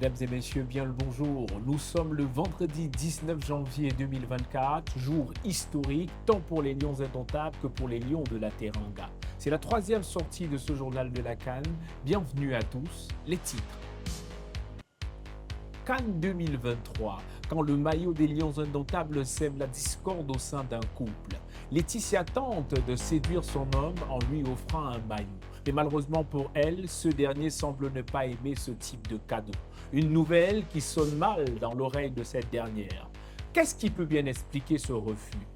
Mesdames et messieurs, bien le bonjour. Nous sommes le vendredi 19 janvier 2024, jour historique tant pour les Lions indomptables que pour les Lions de la Teranga. C'est la troisième sortie de ce journal de la CAN. Bienvenue à tous. Les titres. CAN 2023, quand le maillot des Lions indomptables sème la discorde au sein d'un couple. Laetitia tente de séduire son homme en lui offrant un maillot. Mais malheureusement pour elle, ce dernier semble ne pas aimer ce type de cadeau. Une nouvelle qui sonne mal dans l'oreille de cette dernière. Qu'est-ce qui peut bien expliquer ce refus?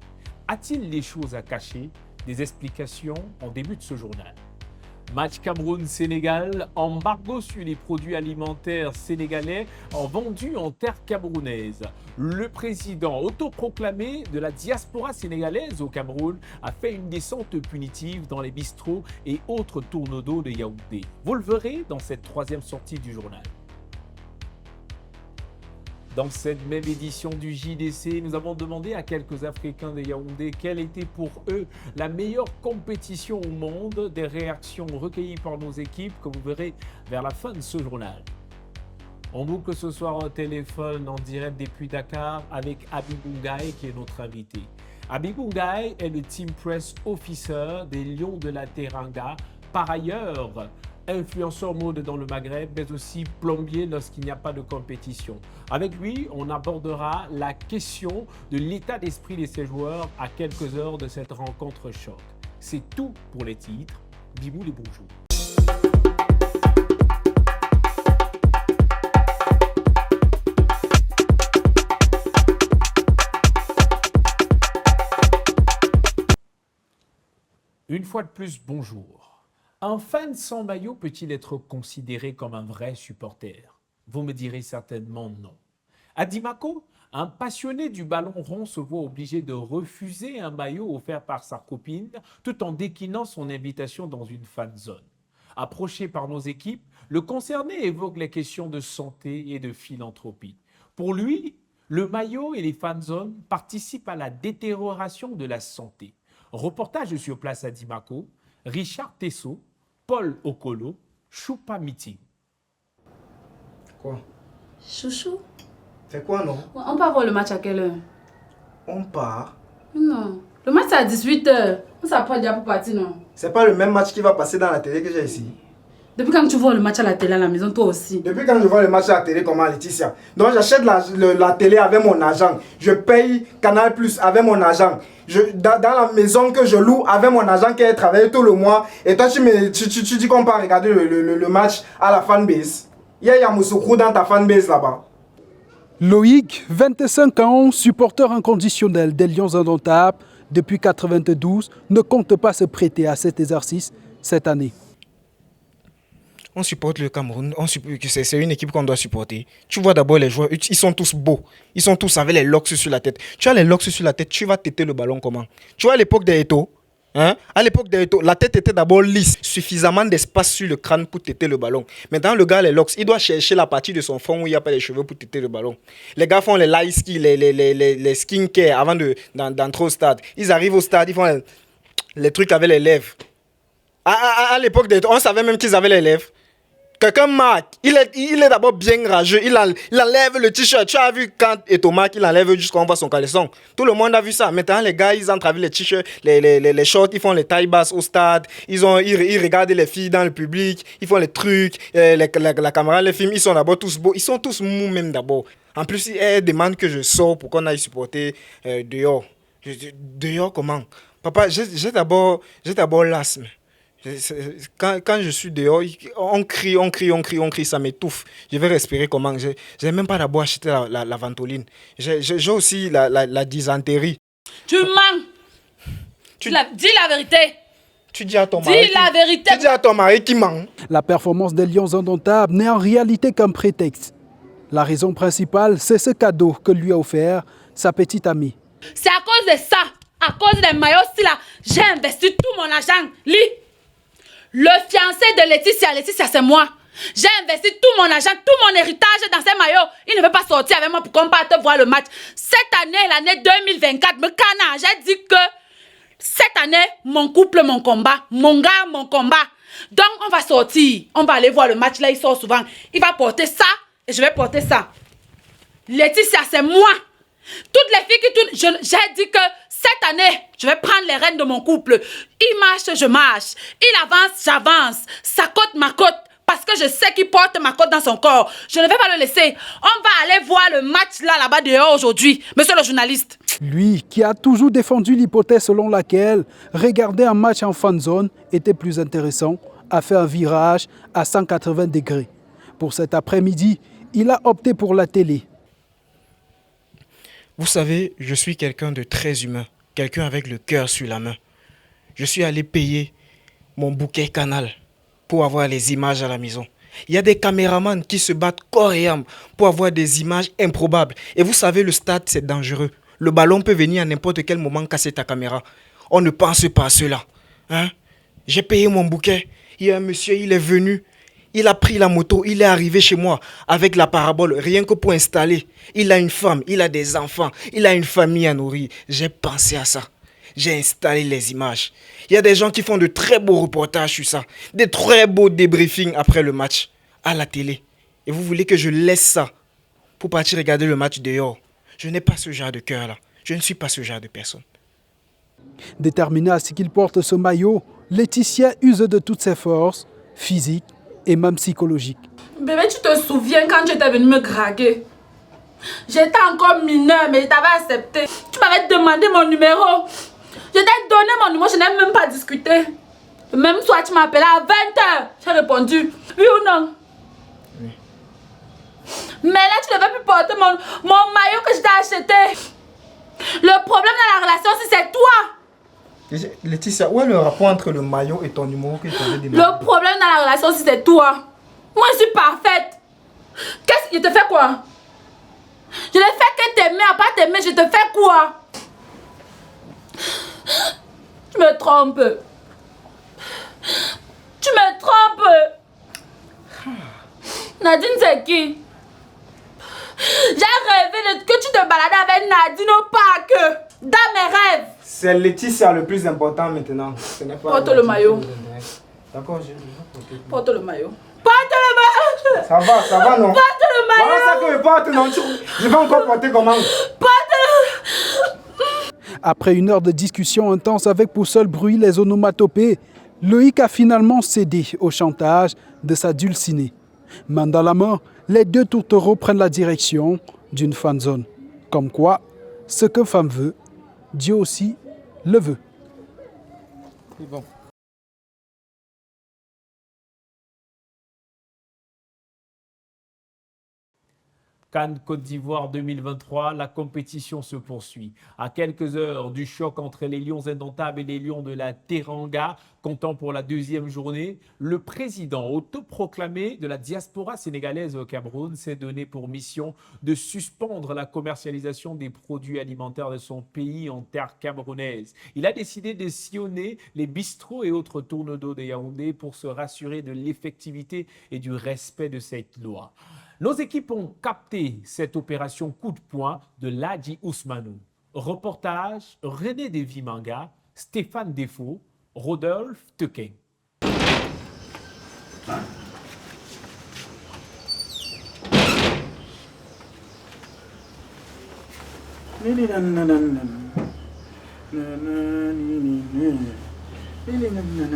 A-t-il des choses à cacher? Des explications en début de ce journal. Match Cameroun-Sénégal, embargo sur les produits alimentaires sénégalais vendus en terre camerounaise. Le président autoproclamé de la diaspora sénégalaise au Cameroun a fait une descente punitive dans les bistrots et autres tourneaux d'eau de Yaoundé. Vous le verrez dans cette troisième sortie du journal. Dans cette même édition du JDC, nous avons demandé à quelques Africains de Yaoundé quelle était pour eux la meilleure compétition au monde. Des réactions recueillies par nos équipes que vous verrez vers la fin de ce journal. On boucle ce soir un téléphone en direct depuis Dakar avec Habibou Ngaï qui est notre invité. Habibou Ngaï est le Team Press Officer des Lions de la Teranga. Par ailleurs, influenceur mode dans le Maghreb, mais aussi plombier lorsqu'il n'y a pas de compétition. Avec lui, on abordera la question de l'état d'esprit de ses joueurs à quelques heures de cette rencontre choc. C'est tout pour les titres. Bibou les bonjours. Une fois de plus, bonjour. Un fan sans maillot peut-il être considéré comme un vrai supporter? Vous me direz certainement non. À Dimako, un passionné du ballon rond se voit obligé de refuser un maillot offert par sa copine tout en déclinant son invitation dans une fan zone. Approché par nos équipes, le concerné évoque les questions de santé et de philanthropie. Pour lui, le maillot et les fan zones participent à la détérioration de la santé. Reportage sur place à Dimako, Richard Tessot, Paul Okolo, Choupa Meeting. Quoi? Chouchou? C'est quoi, non? On part voir le match à quelle heure? On part? Non. Le match c'est à 18h. On s'apprête déjà pour partir, non? C'est pas le même match qui va passer dans la télé que j'ai ici. Depuis quand tu vois le match à la télé à la maison, toi aussi? Depuis quand je vois le match à la télé, comment, Laetitia? Donc j'achète la télé avec mon argent. Je paye Canal Plus avec mon argent. Dans la maison que je loue avec mon argent qui a travaillé tout le mois. Et toi, tu dis qu'on peut regarder le match à la fanbase. Il y a Yamoussoukro dans ta fanbase là-bas. Loïc, 25 ans, supporter inconditionnel des Lions indomptables depuis 1992, ne compte pas se prêter à cet exercice cette année. On supporte le Cameroun, c'est une équipe qu'on doit supporter. Tu vois d'abord les joueurs, ils sont tous beaux. Ils sont tous avec les locks sur la tête. Tu as les locks sur la tête, tu vas têter le ballon comment? Tu vois à l'époque des Eto'o, à l'époque des Eto'o, la tête était d'abord lisse. Suffisamment d'espace sur le crâne pour têter le ballon. Maintenant, le gars, les locks, il doit chercher la partie de son front où il n'y a pas les cheveux pour têter le ballon. Les gars font les light ski, les skincare avant d'entrer au stade. Ils arrivent au stade, ils font les trucs avec les lèvres. À l'époque des Eto'o, on savait même qu'ils avaient les lèvres. Quelqu'un marque, il est d'abord bien rageux, il enlève le t-shirt. Tu as vu quand Eto'o marque, il enlève jusqu'à on voit son caleçon. Tout le monde a vu ça. Maintenant, les gars, ils entrent avec les t-shirts, les shorts, ils font les tailles basses au stade. Ils regardent les filles dans le public, ils font les trucs, la caméra, les films, ils sont d'abord tous beaux. Ils sont tous mous même d'abord. En plus, ils demandent que je sors pour qu'on aille supporter dehors. Dehors comment? Papa, j'ai d'abord l'asthme. Quand je suis dehors, on crie, ça m'étouffe. Je vais respirer comment? J'ai même pas d'abord acheté la ventoline. J'ai aussi la dysenterie. Tu mens! Dis la vérité! Tu dis à ton mari. Dis la vérité! Tu dis à ton mari qui ment. La performance des Lions indomptables n'est en réalité qu'un prétexte. La raison principale, c'est ce cadeau que lui a offert sa petite amie. C'est à cause de ça, à cause des maillots, là, j'ai investi tout mon argent. Lis! Le fiancé de Laetitia, c'est moi. J'ai investi tout mon argent, tout mon héritage dans ces maillots. Il ne veut pas sortir avec moi pour qu'on parte voir le match. Cette année, l'année 2024, me canard, j'ai dit que cette année, mon couple, mon combat, mon gars, mon combat. Donc, on va sortir. On va aller voir le match. Là, il sort souvent. Il va porter ça Et je vais porter ça. Laetitia, c'est moi. Toutes les filles qui tournent, j'ai dit que cette année, je vais prendre les rênes de mon couple. Il marche, je marche. Il avance, j'avance. Sa côte, ma côte. Parce que je sais qu'il porte ma côte dans son corps. Je ne vais pas le laisser. On va aller voir le match là-bas dehors aujourd'hui, monsieur le journaliste. Lui, qui a toujours défendu l'hypothèse selon laquelle regarder un match en fan zone était plus intéressant, a fait un virage à 180 degrés. Pour cet après-midi, il a opté pour la télé. Vous savez, je suis quelqu'un de très humain, quelqu'un avec le cœur sur la main. Je suis allé payer mon bouquet Canal pour avoir les images à la maison. Il y a des caméramans qui se battent corps et âme pour avoir des images improbables. Et vous savez, le stade, c'est dangereux. Le ballon peut venir à n'importe quel moment casser ta caméra. On ne pense pas à cela. Hein? J'ai payé mon bouquet. Il y a un monsieur, il est venu. Il a pris la moto, il est arrivé chez moi avec la parabole, rien que pour installer. Il a une femme, il a des enfants, il a une famille à nourrir. J'ai pensé à ça. J'ai installé les images. Il y a des gens qui font de très beaux reportages sur ça. Des très beaux débriefings après le match à la télé. Et vous voulez que je laisse ça pour partir regarder le match dehors? Je n'ai pas ce genre de cœur-là. Je ne suis pas ce genre de personne. Déterminée à ce qu'il porte ce maillot, Laetitia use de toutes ses forces, physiques et même psychologiques. Bébé, tu te souviens quand tu étais venu me draguer? J'étais encore mineure, mais je t'avais accepté. Tu m'avais demandé mon numéro. Je t'ai donné mon numéro, je n'ai même pas discuté. Même soir, tu m'appelais à 20h. J'ai répondu, oui ou non? Oui. Mais là, tu ne veux plus porter mon maillot que je t'ai acheté. Le problème dans la relation, c'est toi. Laetitia, où est le rapport entre le maillot et ton numéro que tu avais demandé? Le problème dans la relation, c'est toi. Moi, je suis parfaite. Qu'est-ce que je te fais quoi? Je ne fais que t'aimer, à part t'aimer, je te fais quoi? Tu me trompes. Tu me trompes. Nadine, c'est qui? J'ai rêvé que tu te baladais avec Nadine au parc. Dans mes rêves. C'est Laetitia le plus important maintenant. Ce n'est pas Porte le maillot. D'accord, je vais Porte le maillot. Porte le maillot. Ça va, non? Porte le maillot. Voilà ça que je porte, non? Je vais encore porter comment? Porte le... Après une heure de discussion intense avec pour seul bruit les onomatopées, Loïc a finalement cédé au chantage de sa dulcinée. Main dans la main, les deux tourtereaux prennent la direction d'une fan zone. Comme quoi, ce que femme veut, Dieu aussi le veut. C'est bon. Cannes Côte d'Ivoire 2023, la compétition se poursuit. À quelques heures du choc entre les Lions indomptables et les Lions de la Teranga, comptant pour la deuxième journée, le président autoproclamé de la diaspora sénégalaise au Cameroun s'est donné pour mission de suspendre la commercialisation des produits alimentaires de son pays en terre camerounaise. Il a décidé de sillonner les bistrots et autres tournes d'eau de Yaoundé pour se rassurer de l'effectivité et du respect de cette loi. Nos équipes ont capté cette opération coup de poing de Ladji Ousmanou. Reportage René Devimanga, Stéphane Defaux, Rodolphe Tequin.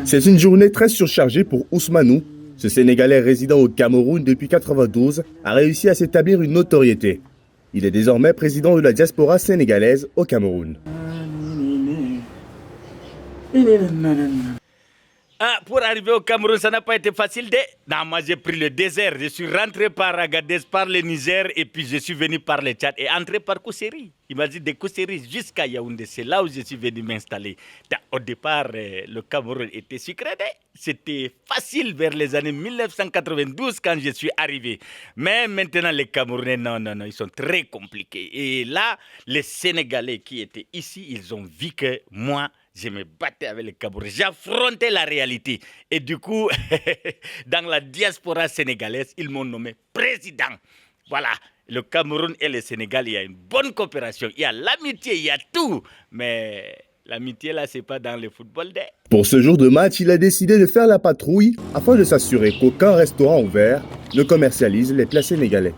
C'est une journée très surchargée pour Ousmanou. Ce Sénégalais résidant au Cameroun depuis 1992 a réussi à s'établir une notoriété. Il est désormais président de la diaspora sénégalaise au Cameroun. Ah, pour arriver au Cameroun, ça n'a pas été facile. Non, moi j'ai pris le désert. Je suis rentré par Agadez, par le Niger, et puis je suis venu par le Tchad et entré par Kousséri. Il m'a dit de Kousséri jusqu'à Yaoundé. C'est là où je suis venu m'installer. Au départ, le Cameroun était sucré. C'était facile vers les années 1992 quand je suis arrivé. Mais maintenant, les Camerounais, non, ils sont très compliqués. Et là, les Sénégalais qui étaient ici, ils ont vu que moi, je me battais avec les Camerounais. J'affrontais la réalité. Et du coup, dans la diaspora sénégalaise, ils m'ont nommé président. Voilà, le Cameroun et le Sénégal, il y a une bonne coopération. Il y a l'amitié, il y a tout. Mais L'amitié, là, c'est pas dans le football. Pour ce jour de match, il a décidé de faire la patrouille afin de s'assurer qu'aucun restaurant ouvert ne commercialise les plats sénégalais.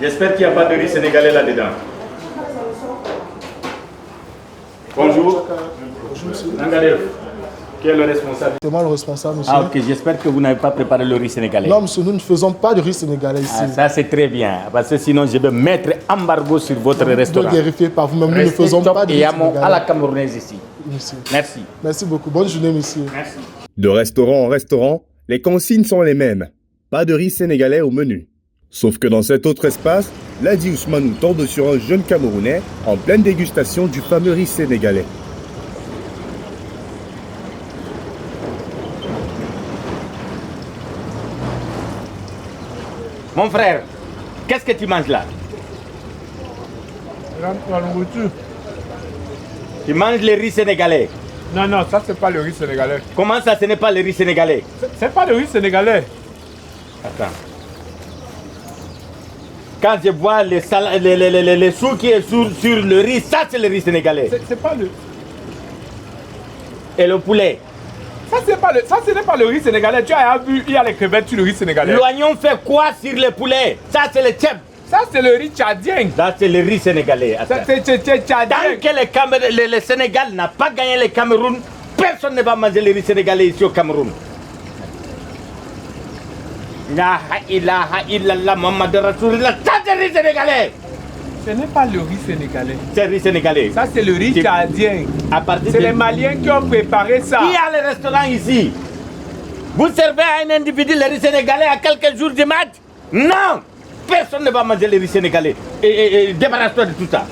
J'espère qu'il n'y a pas de riz sénégalais là-dedans. Bonjour. Bonjour, monsieur. Nangarev, qui est le responsable? C'est moi le responsable, monsieur. Ah, ok, j'espère que vous n'avez pas préparé le riz sénégalais. Non, monsieur, nous ne faisons pas de riz sénégalais ici. Ah, ça, c'est très bien, parce que sinon, je vais mettre embargo sur votre Vous restaurant. ne vérifiez pas vous-même, nous ne Restez faisons top pas de riz et à la sénégalais. camerounaise ici. Monsieur. Merci. Merci beaucoup. Bonne journée, monsieur. Merci. De restaurant en restaurant, les consignes sont les mêmes. Pas de riz sénégalais au menu. Sauf que dans cet autre espace, Ladi Ousmanou tombe sur un jeune Camerounais en pleine dégustation du fameux riz sénégalais. Mon frère, qu'est-ce que tu manges là? La nourriture. Tu manges le riz sénégalais. Non, non, ça c'est pas le riz sénégalais. Comment ça, ce n'est pas le riz sénégalais? C'est pas le riz sénégalais. Attends. Quand je vois les sous qui est sur le riz, ça c'est le riz sénégalais. C'est pas le. Et le poulet? Ça ce n'est pas le riz sénégalais. Tu as vu, il y a les crevettes sur le riz sénégalais. L'oignon fait quoi sur le poulet? Ça c'est le tchèp. Ça c'est le riz tchadien. Ça c'est le riz sénégalais. Ça c'est tchadien. Tant que le Sénégal n'a pas gagné le Cameroun, personne ne va manger le riz sénégalais ici au Cameroun. La ilaha illallah Muhammad Rasulullah, ça c'est le riz sénégalais. Ce n'est pas le riz sénégalais. C'est le riz sénégalais. Ça c'est le riz tchadien. C'est les Maliens qui ont préparé ça. Qui a le restaurant ici? Vous servez à un individu le riz sénégalais à quelques jours du match? Non! Personne ne va manger le riz sénégalais. Et débarrasse-toi de tout ça.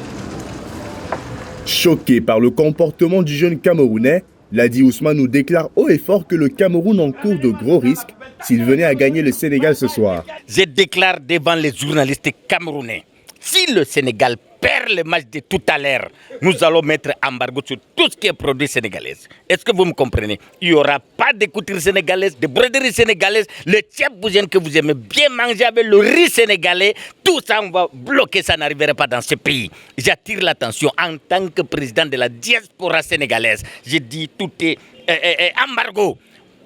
Choqué par le comportement du jeune Camerounais, Ladi Ousmanou déclare haut et fort que le Cameroun encourt de gros risques s'il venait à gagner le Sénégal ce soir. Je déclare devant les journalistes camerounais, si le Sénégal perd le match de tout à l'heure, nous allons mettre embargo sur tout ce qui est produit sénégalais. Est-ce que vous me comprenez? Il n'y aura pas de couture sénégalaise, de broderie sénégalaise, le tchèp-bougène que vous aimez bien manger avec le riz sénégalais, tout ça on va bloquer, ça n'arriverait pas dans ce pays. J'attire l'attention en tant que président de la diaspora sénégalaise. Je dis tout est embargo.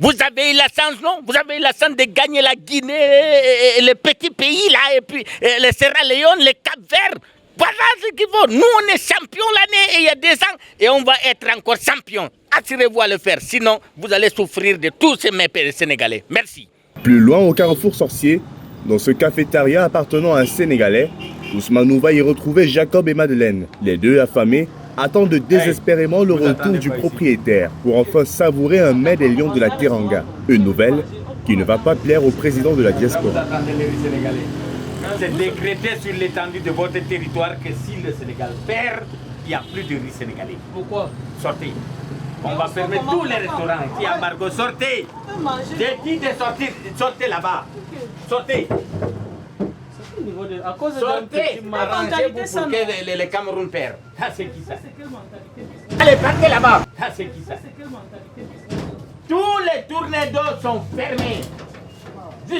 Vous avez eu la chance, non? Vous avez eu la chance de gagner la Guinée, les petits pays là, et puis les Sierra Leone, les Cap-Vert. Voilà ce qu'il faut. Nous, on est champions l'année et il y a 2 ans et on va être encore champions. Assurez-vous à le faire, sinon vous allez souffrir de tous ces méfaits sénégalais. Merci. Plus loin au carrefour sorcier, dans ce cafétéria appartenant à un Sénégalais, Ousmanou va y retrouver Jacob et Madeleine. Les deux affamés attendent désespérément le retour du propriétaire pour enfin savourer un mets des lions de la Teranga. Une nouvelle qui ne va pas plaire au président de la diaspora. C'est décrété sur l'étendue de votre territoire que si le Sénégal perd, il n'y a plus de riz sénégalais. Pourquoi? Sortez. On va fermer tous les restaurants ici à Margot. Sortez. J'ai dit de sortir. Sortez là-bas. Sortez. Sortez. Arrangez-vous pour que les Cameroun perdent. Ah, c'est qui ça? Allez, partez là-bas. Ah, c'est qui ça? Tous les tournées d'eau sont fermés. Tous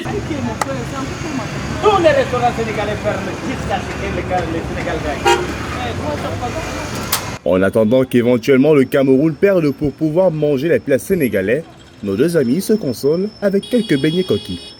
les restaurants sénégalais ferment jusqu'à ce que le Sénégal gagne. En attendant qu'éventuellement le Cameroun perde pour pouvoir manger les plats sénégalais, nos deux amis se consolent avec quelques beignets coquilles.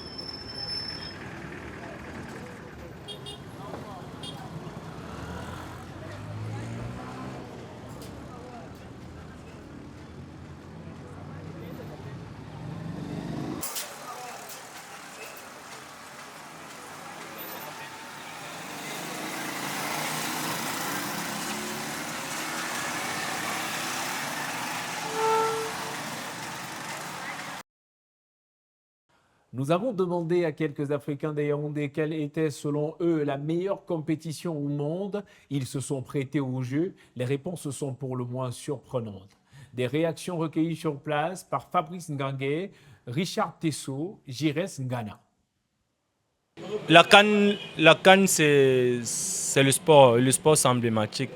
Nous avons demandé à quelques Africains des Yaoundé quelle était selon eux la meilleure compétition au monde. Ils se sont prêtés au jeu. Les réponses sont pour le moins surprenantes. Des réactions recueillies sur place par Fabrice Ngangué, Richard Tessot, Jires Ngana. La CAN c'est le sport. Le sport c'est emblématique.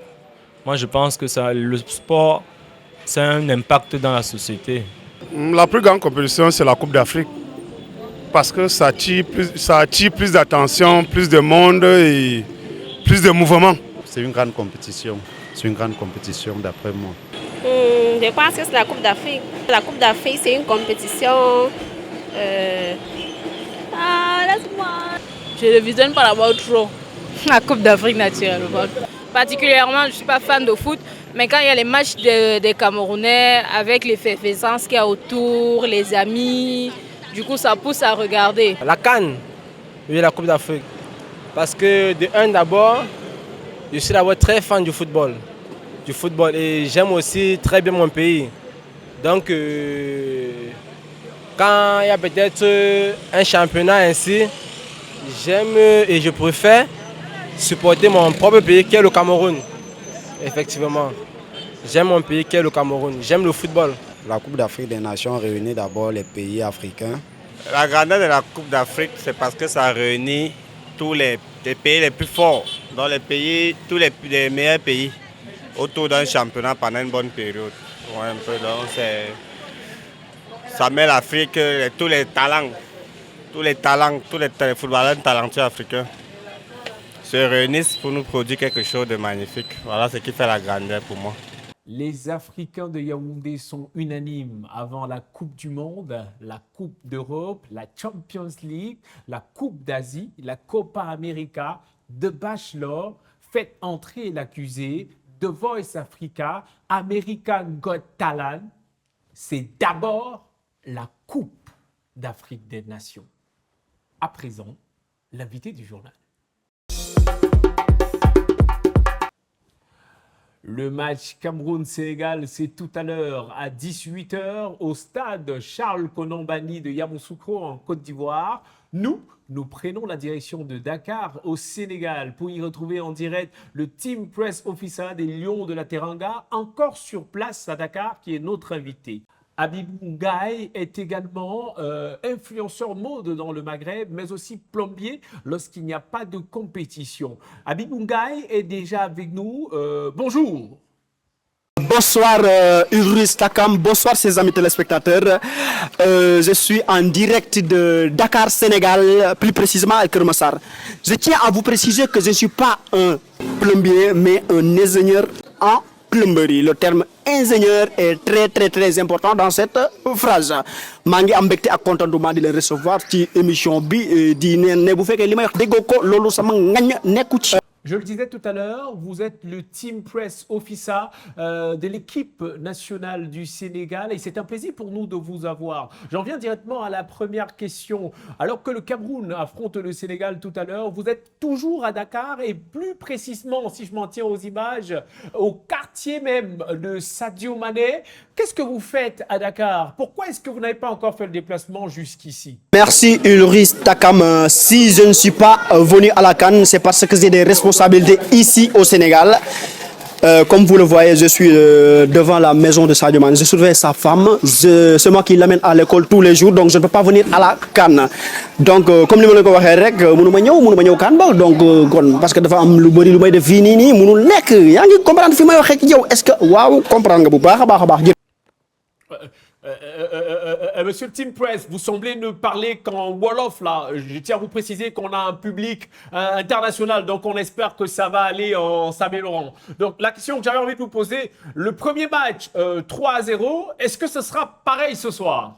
Moi je pense que le sport c'est un impact dans la société. La plus grande compétition c'est la Coupe d'Afrique. Parce que ça attire plus d'attention, plus de monde et Plus de mouvement. C'est une grande compétition. C'est une grande compétition d'après moi. Je pense que c'est la Coupe d'Afrique. La Coupe d'Afrique, c'est une compétition. Laisse-moi. Je ne visionne pas d'abord trop. La Coupe d'Afrique, naturellement. Particulièrement, je ne suis pas fan de foot, mais quand il y a les matchs des Camerounais, avec l'effervescence qu'il y a autour, les amis, du coup, ça pousse à regarder. La CAN, oui, la Coupe d'Afrique. Parce que, de un, d'abord, je suis d'abord très fan du football. Et j'aime aussi très bien mon pays. Donc, quand il y a peut-être un championnat ainsi, j'aime et je préfère supporter mon propre pays qui est le Cameroun. Effectivement, j'aime mon pays qui est le Cameroun. J'aime le football. La Coupe d'Afrique des Nations réunit d'abord les pays africains. La grandeur de la Coupe d'Afrique, c'est parce que ça réunit tous les pays les plus forts, dans les pays, tous les meilleurs pays, autour d'un championnat pendant une bonne période. Ouais, un peu, donc ça met l'Afrique, tous les footballeurs talentueux africains se réunissent pour nous produire quelque chose de magnifique. Voilà ce qui fait la grandeur pour moi. Les Africains de Yaoundé sont unanimes avant la Coupe du Monde, la Coupe d'Europe, la Champions League, la Coupe d'Asie, la Copa América, The Bachelor, Faites entrer l'accusé, The Voice Africa, American Got Talent. C'est d'abord la Coupe d'Afrique des Nations. À présent, l'invité du journal. Le match Cameroun-Sénégal, c'est tout à l'heure à 18h au stade Charles Konan-Banny de Yamoussoukro en Côte d'Ivoire. Nous prenons la direction de Dakar au Sénégal pour y retrouver en direct le Team Press Officer des Lions de la Teranga, encore sur place à Dakar, qui est notre invité. Habibou Ngaï est également influenceur mode dans le Maghreb, mais aussi plombier lorsqu'il n'y a pas de compétition. Habibou Ngaï est déjà avec nous. Bonjour. Bonsoir Ulrich Takam, bonsoir ses amis téléspectateurs. Je suis en direct de Dakar, Sénégal, plus précisément à Kermassar. Je tiens à vous préciser que je ne suis pas un plombier, mais un ingénieur en plomberie. Le terme ingénieur est très important dans cette phrase. Mangi am mbégte ak contentement di leen recevoir ci émission bi di ne bu fekkee li may wax déggoo ko loolu sama ngañ nekku ci. Je le disais tout à l'heure, vous êtes le Team Press Officer de l'équipe nationale du Sénégal et c'est un plaisir pour nous de vous avoir. J'en viens directement à la première question. Alors que le Cameroun affronte le Sénégal tout à l'heure, vous êtes toujours à Dakar et plus précisément, si je m'en tiens aux images, au quartier même de Sadio Mané. Qu'est-ce que vous faites à Dakar? Pourquoi est-ce que vous n'avez pas encore fait le déplacement jusqu'ici? Merci Ulrich Takam. Si je ne suis pas venu à la CAN, c'est parce que j'ai des responsabilités ici au Sénégal. Comme vous le voyez, je suis devant la maison de Sadio Mané. Je surveille sa femme. C'est moi qui l'amène à l'école tous les jours, donc je ne peux pas venir à la CAN. Donc, comme je l'ai dit, je ne peux pas CAN. Donc, parce que dafa am lu bari lu may def fii nii mënul nekk. Yaa ngi comprendre fi may waxee ak yow. Est-ce que waaw comprendre nga bu baax a baax. Monsieur le Team Press, vous semblez ne parler qu'en Wolof là. Je tiens à vous préciser qu'on a un public international, donc on espère que ça va aller en s'améliorant. Donc la question que j'avais envie de vous poser, le premier match 3-0, est-ce que ce sera pareil ce soir?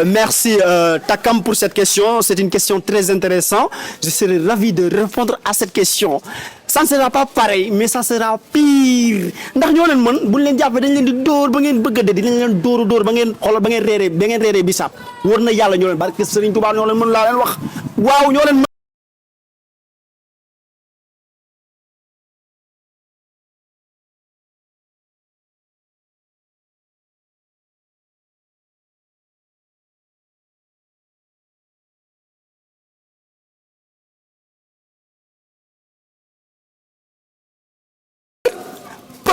Merci Takam pour cette question. C'est une question très intéressante. Je serai ravi de répondre à cette question. Ça ne sera pas pareil, mais ça sera pire. Ndax ñoo leen mën bu leen jàppee dañ leen di dóor ba ngeen bëgg a dee dinañ leen dóor ba ngeen xoolal ba ngeen reeree bisaab. Wóor na yàlla ñoo leen barke Serigne Touba ñoo leen mën laa leen wax. Waaw ñoo leen mën.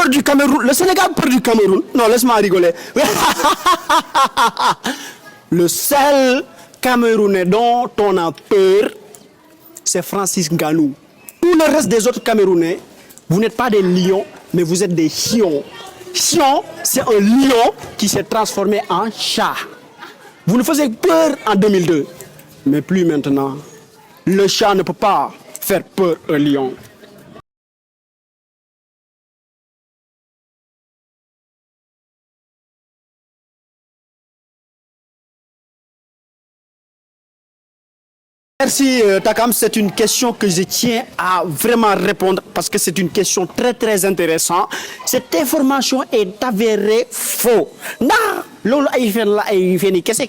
Du Cameroun, le Sénégal perd du Cameroun. Non, laisse-moi rigoler. Le seul Camerounais dont on a peur, c'est Francis Ngannou. Tout le reste des autres Camerounais, vous n'êtes pas des lions, mais vous êtes des chiens. Chion, c'est un lion qui s'est transformé en chat. Vous nous faisiez peur en 2002, mais plus maintenant. Le chat ne peut pas faire peur à un lion. Merci Takam, c'est une question que je tiens à vraiment répondre parce que c'est une question très très intéressante. Cette information est avérée faux. Nah, lolu ay fen la ay feni kese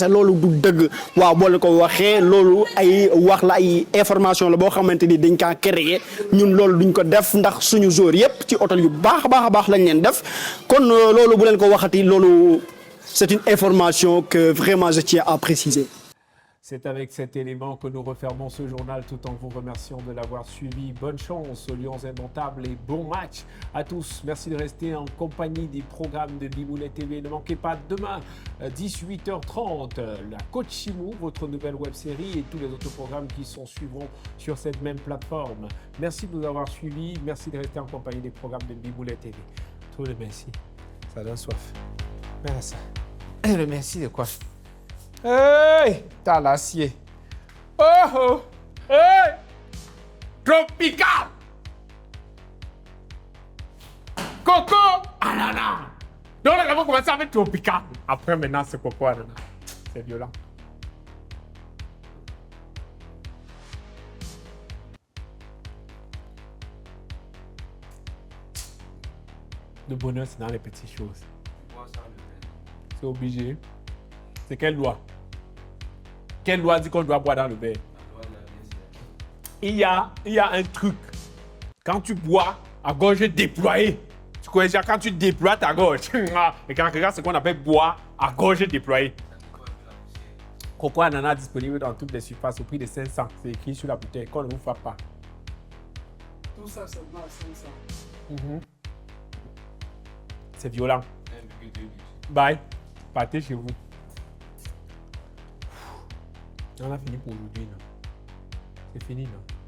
lolu du deug waaw bo la ko waxé lolu ay wax la ay information la bo xamanteni dañ ka créer ñun lolu duñ ko def ndax suñu jour yépp ci hôtel yu baax lañ leen def kon lolu bu leen ko waxati lolu c'est une information que vraiment je tiens à préciser. C'est avec cet élément que nous refermons ce journal tout en vous remerciant de l'avoir suivi. Bonne chance aux Lions indomptables et bon match à tous. Merci de rester en compagnie des programmes de Biboulet TV. Ne manquez pas demain 18h30 la Coach Chimou, votre nouvelle web-série et tous les autres programmes qui suivront sur cette même plateforme. Merci de nous avoir suivis. Merci de rester en compagnie des programmes de Biboulet TV. Trop de merci. Ça donne soif. Merci. Le merci de quoi? Hey, t'as l'acier. Oh, hey, tropical. Coco, ananas. Donc là, on va commencer avec tropical. Après, maintenant, c'est coco, ananas. C'est violent. Le bonheur, c'est dans les petites choses. C'est obligé. C'est quelle loi? Quelle loi dit qu'on doit boire dans le verre? Il y a un truc. Quand tu bois à gorge déployée, tu connais déjà quand tu déploies ta gorge. Et quand regarde ce qu'on appelle boire à gorge déployée. Coco ananas disponible dans toutes les surfaces au prix de 500. C'est écrit sur la bouteille. Qu'on ne vous fasse pas. Tout ça, c'est mal, 500. C'est violent. Bye. Partez chez vous. On a fini pour aujourd'hui. C'est fini, non?